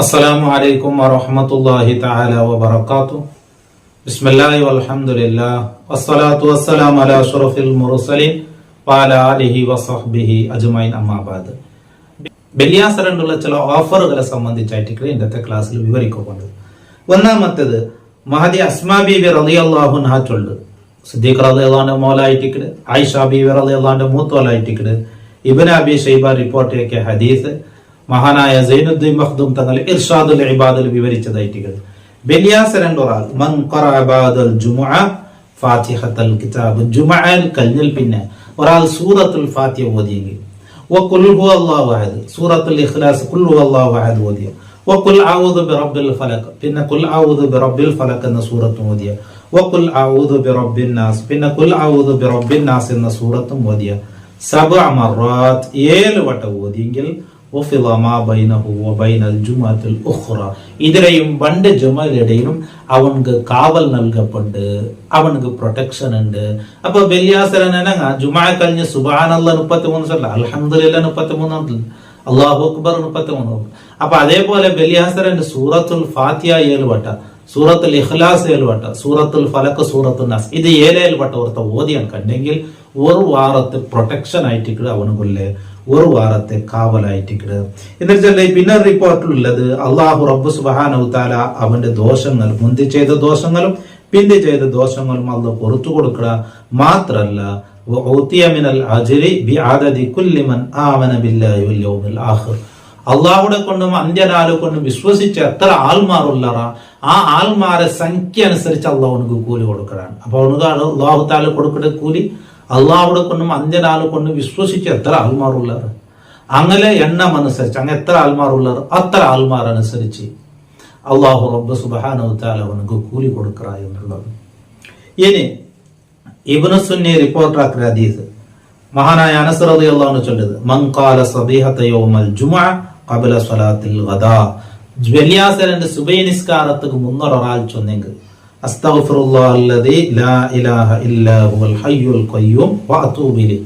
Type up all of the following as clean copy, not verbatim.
അസ്സലാമു അലൈക്കും വറഹ്മത്തുള്ളാഹി തആല വബറകാതുഹു. ബിസ്മില്ലാഹി വൽഹംദുലില്ലാഹ് വസ്സലാത്തു വസ്സലാമു അലാ അഷ്റഫിൽ മുർസലീൻ വഅലാ ആലിഹി വസഹ്ബിഹി അജ്മഈൻ. അമ്മാ ബഅദ്. ബലിയാസരണ്ടുള്ള ചില ഓഫറുകളെ സംബന്ധിച്ചായിട്ട് ഇന്നത്തെ ക്ലാസ്സിൽ വിവരിക്കുന്നുണ്ട്. ഒന്നാമത്തേത് മഹദി അസ്മാ ബീവി റളിയല്ലാഹു അൻഹാ ചൊല്ല് സിദ്ദീഖ് റളിയല്ലാഹു അൻഹു മൗലായിട്ടിക്കട്, ആയിഷ ബീവി റളിയല്ലാഹു അൻഹ മൂത്തോലായിട്ടിക്കട്, ഇബ്നു അബി ശൈബ റിപ്പോർട്ട് ചെയ്ത ഹദീസ് മഹാനായ സൈനുദ്ദീൻ മഖ്ദൂം തങ്ങൾ ഇർഷാദുൽ ഇബാദിൽ വിവരിച്ചതായിട്ട് ബലിയാസരണ്ടൊരാൾ മൻ ഖറഅ ബഅദൽ ജുമുഅ ഫാത്തിഹത്തുൽ കിതാബ് ജുമുഅൽ കഴിഞ്ഞാൽ പിന്നെ ഒരാൾ സൂറത്തുൽ ഫാത്തിഹ ഓതിയെങ്കിൽ വഖുൽ ഹുവല്ലാഹു അഹദ് സൂറത്തുൽ ഇഖ്ലാസ് ഖുൽ ഹുവല്ലാഹു അഹദ് ഓതിയ വഖുൽ അഊദു ബിറബ്ബിൽ ഫലക് പിന്നെ ഖുൽ അഊദു ബിറബ്ബിൽ ഫലക് എന്ന സൂറത്തും ഓതിയ വഖുൽ അഊദു ബിറബ്ബിൻ നാസ് പിന്നെ ഖുൽ അഊദു ബിറബ്ബിൻ നാസ് എന്ന സൂറത്തും ഓതിയ 7 മറات 7 വട്ടം ഓതിയെങ്കിൽ ഇതിലെയും രണ്ട് ജുമയിലിടയിലും അവനക്ക് കാവൽ നൽകപ്പെട്ട് അവനക്ക് പ്രൊട്ടക്ഷൻ ഉണ്ട്. അപ്പൊ ബലിയാസരൻ ജുമാ കഴിഞ്ഞ് സുബ്ഹാനല്ലാഹ് 33 അൽഹംദുലില്ലാഹ് 33 അല്ലാഹു അക്ബർ 33. അപ്പൊ അതേപോലെ ബലിയാസരന്റെ സൂറത്തുൽ ഫാത്തിഹ 7 വട്ട, സൂറത്തുൽ ഇഖ്ലാസ് 7 വട്ട, സൂറത്തുൽ ഫലക്, സൂറത്തുൽ നാസ് ഇത് 7 വട്ട ഓർത്ത ഓതിയാൻ കണ്ടെങ്കിൽ ഒരു വാരത്തെ പ്രൊട്ടക്ഷൻ ആയിട്ട് അവനുകൊല്ലേ ഒരു വാരത്തെ കാവലായിട്ടിട്ട്. എന്നുവെച്ചാൽ പിന്നെ റിപ്പോർട്ടിലുള്ളത് അള്ളാഹു റബ്ബ് സുബ്ഹാനഹു തആല അവന്റെ ദോഷങ്ങൾ മുന്തി ചെയ്ത ദോഷങ്ങളും പിന്തി ചെയ്ത ദോഷങ്ങളും അള്ളാഹ് പുറത്തു കൊടുക്കുക മാത്രല്ല അള്ളാഹുടെ കൊണ്ടും അന്ത്യനാളെ കൊണ്ടും വിശ്വസിച്ച് എത്ര ആൾമാരുള്ളറ ആ ആൾമാരെ സംഖ്യ അനുസരിച്ച് അള്ളാഹുനക്ക് കൂലി കൊടുക്കുകയാണ്. അപ്പൊ അവനക്ക് അള്ളാഹു തആല കൊടുക്കുന്ന കൂലി അള്ളാഹുടെ കൊണ്ടും അന്ത്യനാളെ കൊണ്ടും വിശ്വസിച്ച് എത്ര ആൾമാരുള്ളവർ അങ്ങനെ എണ്ണം അനുസരിച്ച് അങ്ങനെ എത്ര ആൾമാരുള്ളവർ അത്ര ആൾമാർ അനുസരിച്ച് അള്ളാഹു റബ്ബ് സുബ്ഹാനഹു തആല അവനക്ക് കൂലി കൊടുക്കുക എന്നുള്ളത്. ഇനി ഇബ്നു സുന്നി റിപ്പോർട്ടാക്കുന്ന ഹദീസ് മഹാനായ അനസ് റളിയല്ലാഹു അൻഹു ചൊല്ലുന്നത് മൻ ഖാല സബീഹത യൗമൽ ജുമുഅ ഖബ്ല സ്വലാത്തിൽ ഗദാ വെള്ളിയാഴ്ച സുബഹി നിസ്കാരത്തിന് മുന്നേ ഒരാൾ ചൊന്നെങ്കിൽ അസ്തഗ്ഫിറുല്ലാഹല്ലദീ ലാ ഇലാഹ ഇല്ലാ ഹുവൽ ഹയ്യുൽ ഖയ്യൂം വഅതൂബു ഇലൈഹി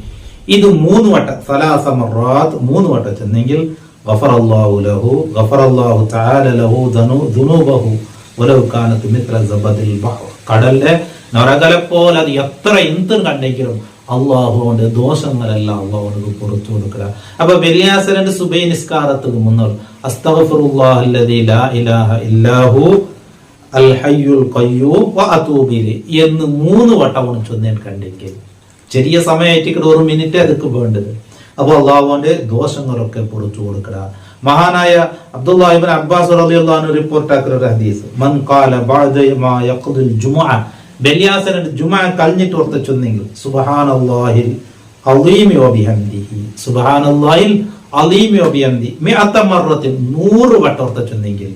ഇത് 3 വട്ടം 3 മറات 3 വട്ടം ചെന്നെങ്കിൽ ഗഫറല്ലാഹു ലഹു ഗഫറല്ലാഹു തആല ലഹു ദുനൂബഹു വലൗ കാനത് മിത്ല സബദിൽ ബഹർ കടലിലെ നരകലെ പോലെ അത് എത്ര എന്തും കണ്ടെങ്കിലും അള്ളാഹുവിന്റെ ദോഷങ്ങളെല്ലാം അള്ളാഹുവിനക്ക് പുറത്തു കൊടുക്കുക. അപ്പൊ ബലിയാസരന്റെ സുബഹി നിസ്കാരത്തിന് മുന്നേ അസ്തഗ്ഫിറുല്ലാഹല്ലദീ ലാ ഇലാഹ ഇല്ലാ ഹു അൽ ഹയ്യുൽ ഖയ്യൂം വഅതൂബു ഇലൈഹി എന്ന് 3 വട്ടം ചൊന്നേൻ കണ്ടെങ്കിൽ ചെറിയ സമയമായിട്ട് 1 മിനിറ്റ് അതൊക്കെ വേണ്ടത്. അപ്പൊ അള്ളാഹുവിന്റെ ദോഷങ്ങളൊക്കെ പുറത്തു കൊടുക്കുക. മഹാനായ അബ്ദുല്ലാഹ് ഇബ്നു അബ്ബാസ് റളിയല്ലാഹു അൻഹു റിപ്പോർട്ടാക്കുന്ന ഒരു ഹദീസ് മൻ ഖാല ബഅദ മാ യഖ്ദിൽ ജുമുഅ ബലിയാസരന്റെ ജുമുഅ കഴിഞ്ഞിട്ട് ഓർത്ത് ചൊന്നെങ്കിൽ സുബ്ഹാനല്ലാഹിൽ അളീമി വബിഹംദിഹി സുബ്ഹാനല്ലാഹിൽ അളീമി വബിഹംദിഹി 100 മറത്തിൽ 100 വട്ടം ഓർത്ത് ചൊന്നെങ്കിൽ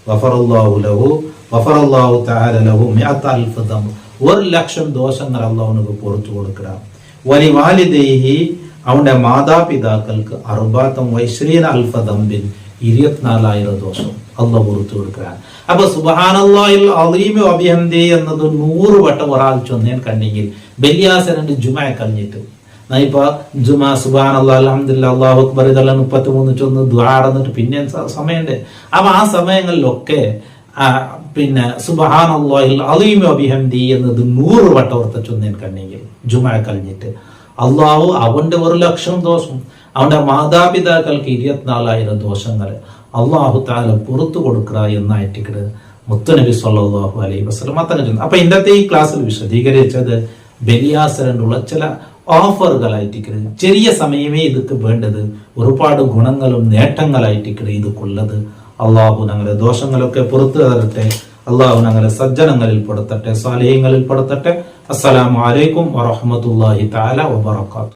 ഗഫറല്ലാഹു ലഹു ഗഫറല്ലാഹു തആല ലഹു 100,000 ദം 1,00,000 ദോഷങ്ങൾ അല്ലാഹുവിനക്ക് പുറത്തു കൊടുക്കുക. വലി വാലിദൈഹി അവന്റെ മാതാപിതാക്കൾക്ക് 24,000 ദംബിൻ 24,000 ദോഷം അല്ലാഹു പുറത്തു കൊടുക്കുക. അപ്പൊ സുബ്ഹാനല്ലാഹിൽ അളീമി വബിഹംദിഹി എന്നത് 100 വട്ടം ഒരാൾ ചൊന്നേൻ കണ്ടെങ്കിൽ ബലിയാസരന്റെ ജുമുഅ കഴിഞ്ഞിട്ട് ഇപ്പൊ ജുമാ സുബ്ഹാനല്ലാഹ് അൽഹംദുലില്ലാഹ് അല്ലാഹു അക്ബർ ഇതെല്ലാം 33 ചൊന്ന് ദുആ നടന്നിട്ട് പിന്നെ സമയമുണ്ട്. അപ്പൊ ആ സമയങ്ങളിലൊക്കെ പിന്നെ സുബ്ഹാനല്ലാഹിൽ അളീമി വബിഹംദിഹി എന്നത് 100 വട്ടം ഓർത്ത് ചൊന്നേൻ കണ്ടെങ്കിൽ ജുമുഅ കഴിഞ്ഞിട്ട് അള്ളാഹു അവന്റെ 1,00,000 ദോഷം അവന്റെ മാതാപിതാക്കൾക്ക് 24,000 ദോഷങ്ങൾ അള്ളാഹു തആല പുറത്തു കൊടുക്കുക എന്നായിട്ട് മുത്തുനബി സല്ലല്ലാഹു അലൈഹി വസല്ലം തന്നെ. അപ്പൊ ഇന്നത്തെ ഈ ക്ലാസ്സിൽ വിശദീകരിച്ചത് ബലിയാസരനുള്ള ചില ഓഫറുകളായിട്ട് ചെറിയ സമയമേ ഇതൊക്കെ വേണ്ടത് ഒരുപാട് ഗുണങ്ങളും നേട്ടങ്ങളായിട്ട് ഇതൊക്കെയുള്ളത്. അള്ളാഹു ഞങ്ങളുടെ ദോഷങ്ങളൊക്കെ പുറത്തു തരട്ടെ. അള്ളാഹു ഞങ്ങളെ സജ്ജനങ്ങളിൽ പെടുത്തട്ടെ, സാലിഹ്യങ്ങളിൽ പെടുത്തട്ടെ. അസ്സലാമു അലൈക്കും വറഹ്മത്തുള്ളാഹി തആല വബറകാതുഹു.